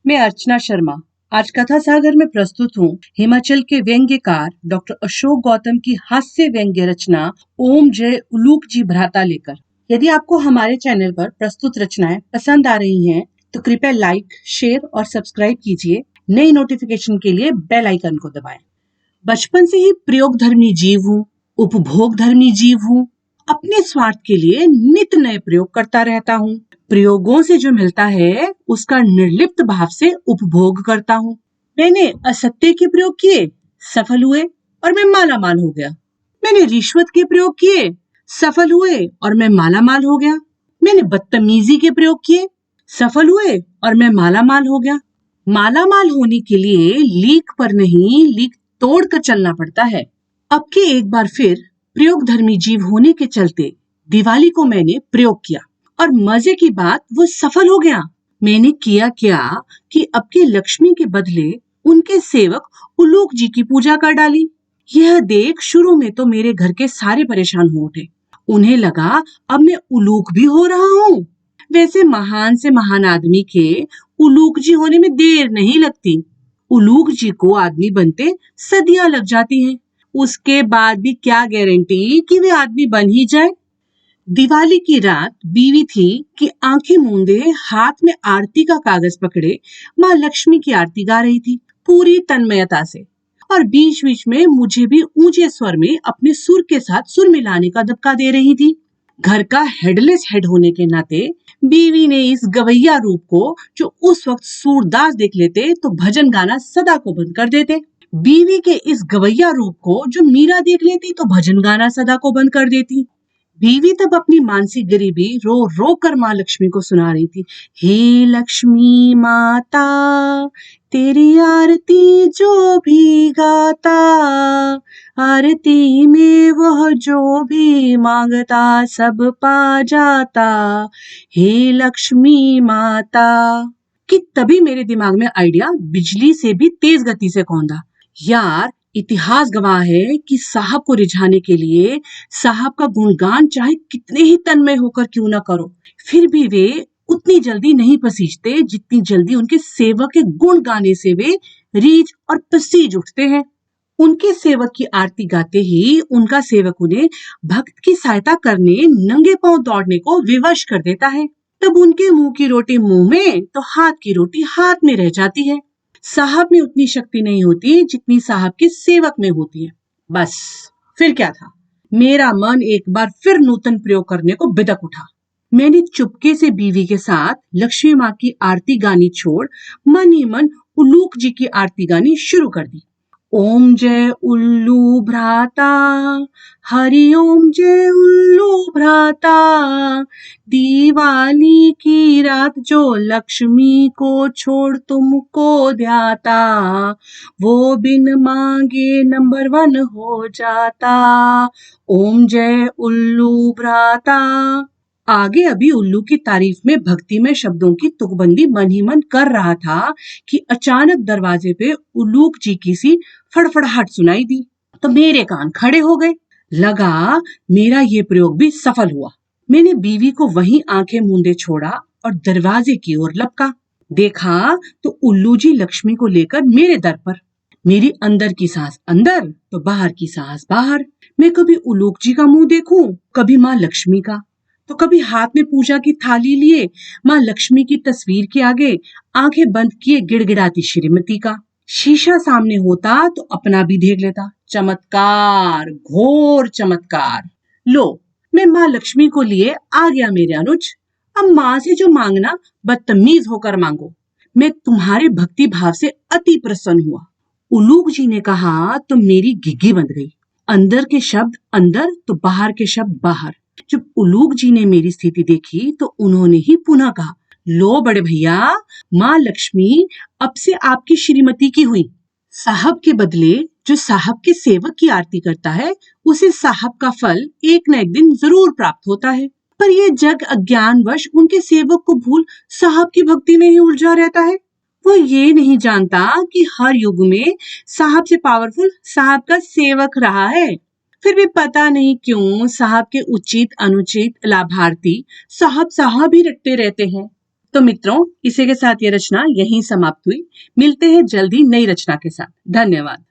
मैं अर्चना शर्मा आज कथा सागर में प्रस्तुत हूँ हिमाचल के व्यंग्यकार डॉक्टर अशोक गौतम की हास्य व्यंग्य रचना ओम जय उलूक जी भ्राता लेकर। यदि आपको हमारे चैनल पर प्रस्तुत रचनाएं पसंद आ रही हैं, तो कृपया लाइक, शेयर और सब्सक्राइब कीजिए। नई नोटिफिकेशन के लिए बेल आइकन को दबाएं। बचपन से ही प्रयोग धर्मी जीव हूँ, उपभोग धर्मी जीव हूँ। अपने स्वार्थ के लिए नित नए प्रयोग करता रहता हूँ। प्रयोगों से जो मिलता है उसका निर्लिप्त भाव से उपभोग करता हूँ। मैंने असत्य के प्रयोग किए, सफल हुए और मैं माला माल हो गया। मैंने रिश्वत के प्रयोग किए, सफल हुए और मैं माला माल हो गया। मैंने बदतमीजी के प्रयोग किए, सफल हुए और मैं माला माल हो गया। माला माल होने के लिए लीक पर नहीं, लीक तोड़ कर चलना पड़ता है। अब के एक बार फिर प्रयोग धर्मी जीव होने के चलते दिवाली को मैंने प्रयोग किया और मजे की बात वो सफल हो गया। मैंने किया क्या कि अब के लक्ष्मी के बदले उनके सेवक उलूक जी की पूजा कर डाली। यह देख शुरू में तो मेरे घर के सारे परेशान हो उठे। उन्हें लगा अब मैं उलूक भी हो रहा हूँ। वैसे महान से महान आदमी के उलूक जी होने में देर नहीं लगती। उलूक जी को आदमी बनते सदियां लग जाती हैं। उसके बाद भी क्या गारंटी कि वे आदमी बन ही जाए। दिवाली की रात बीवी थी कि आंखें मूंदे हाथ में आरती का कागज पकड़े माँ लक्ष्मी की आरती गा रही थी पूरी तन्मयता से, और बीच बीच में मुझे भी ऊंचे स्वर में अपने सुर के साथ सुर मिलाने का दबका दे रही थी। घर का हेडलेस हेड होने के नाते बीवी ने इस गवैया रूप को, जो उस वक्त सूरदास देख लेते तो भजन गाना सदा को बंद कर देते, बीवी के इस गवैया रूप को जो मीरा देख लेती तो भजन गाना सदा को बंद कर देती। बीवी तब अपनी मानसिक गरीबी रो रो कर माँ लक्ष्मी को सुना रही थी। हे लक्ष्मी माता, तेरी आरती जो भी गाता, आरती में वह जो भी मांगता सब पा जाता। हे लक्ष्मी माता। कि तभी मेरे दिमाग में आइडिया बिजली से भी तेज गति से कौंधा। यार, इतिहास गवाह है कि साहब को रिझाने के लिए साहब का गुणगान चाहे कितने ही तन्मय होकर क्यों ना करो, फिर भी वे उतनी जल्दी नहीं पसीजते जितनी जल्दी उनके सेवक के गुण गाने से वे रीझ और पसीज उठते हैं। उनके सेवक की आरती गाते ही उनका सेवक उन्हें भक्त की सहायता करने नंगे पांव दौड़ने को विवश कर देता है। तब उनके मुंह की रोटी मुंह में तो हाथ की रोटी हाथ में रह जाती है। साहब में उतनी शक्ति नहीं होती जितनी साहब के सेवक में होती है। बस फिर क्या था, मेरा मन एक बार फिर नूतन प्रयोग करने को बिदक उठा। मैंने चुपके से बीवी के साथ लक्ष्मी माँ की आरती गानी छोड़ मन ही मन उलूक जी की आरती गानी शुरू कर दी। ओम जय उल्लू भ्राता, हरि ओम जय उल्लू भ्राता, दिवाली की रात जो लक्ष्मी को छोड़ तुमको ध्याता, वो बिन मांगे नंबर 1 हो जाता। ओम जय उल्लू भ्राता। आगे अभी उल्लू की तारीफ में भक्ति में शब्दों की तुकबंदी मन ही मन कर रहा था कि अचानक दरवाजे पे उल्लूक जी की सी फड़फड़ाहट सुनाई दी तो मेरे कान खड़े हो गए। लगा मेरा ये प्रयोग भी सफल हुआ। मैंने बीवी को वहीं आंखें मूंदे छोड़ा और दरवाजे की ओर लपका। देखा तो उल्लू जी लक्ष्मी को लेकर मेरे दर पर। मेरी अंदर की सांस अंदर तो बाहर की सांस बाहर। मैं कभी उल्लूक जी का मुंह देखूं, कभी माँ लक्ष्मी का, तो कभी हाथ में पूजा की थाली लिए माँ लक्ष्मी की तस्वीर के आगे आंखें बंद किए गिड़गिड़ाती श्रीमती का। शीशा सामने होता तो अपना भी देख लेता। चमत्कार, घोर चमत्कार। लो, मैं माँ लक्ष्मी को लिए आ गया मेरे अनुज। अब माँ से जो मांगना बदतमीज होकर मांगो। मैं तुम्हारे भक्ति भाव से अति प्रसन्न हुआ। उलूक जी ने कहा तो मेरी घिघी बंध गई। अंदर के शब्द अंदर तो बाहर के शब्द बाहर। जब उलूक जी ने मेरी स्थिति देखी तो उन्होंने ही पुनः कहा, लो बड़े भैया, माँ लक्ष्मी अब से आपकी श्रीमती की हुई। साहब के बदले जो साहब के सेवक की आरती करता है उसे साहब का फल एक न एक दिन जरूर प्राप्त होता है। पर यह जग अज्ञानवश उनके सेवक को भूल साहब की भक्ति में ही उलझा रहता है। वो ये नहीं जानता कि हर युग में साहब से पावरफुल साहब का सेवक रहा है। फिर भी पता नहीं क्यों साहब के उचित अनुचित लाभार्थी साहब साहब ही रटते रहते हैं। तो मित्रों, इसी के साथ ये रचना यहीं समाप्त हुई। मिलते हैं जल्दी नई रचना के साथ। धन्यवाद।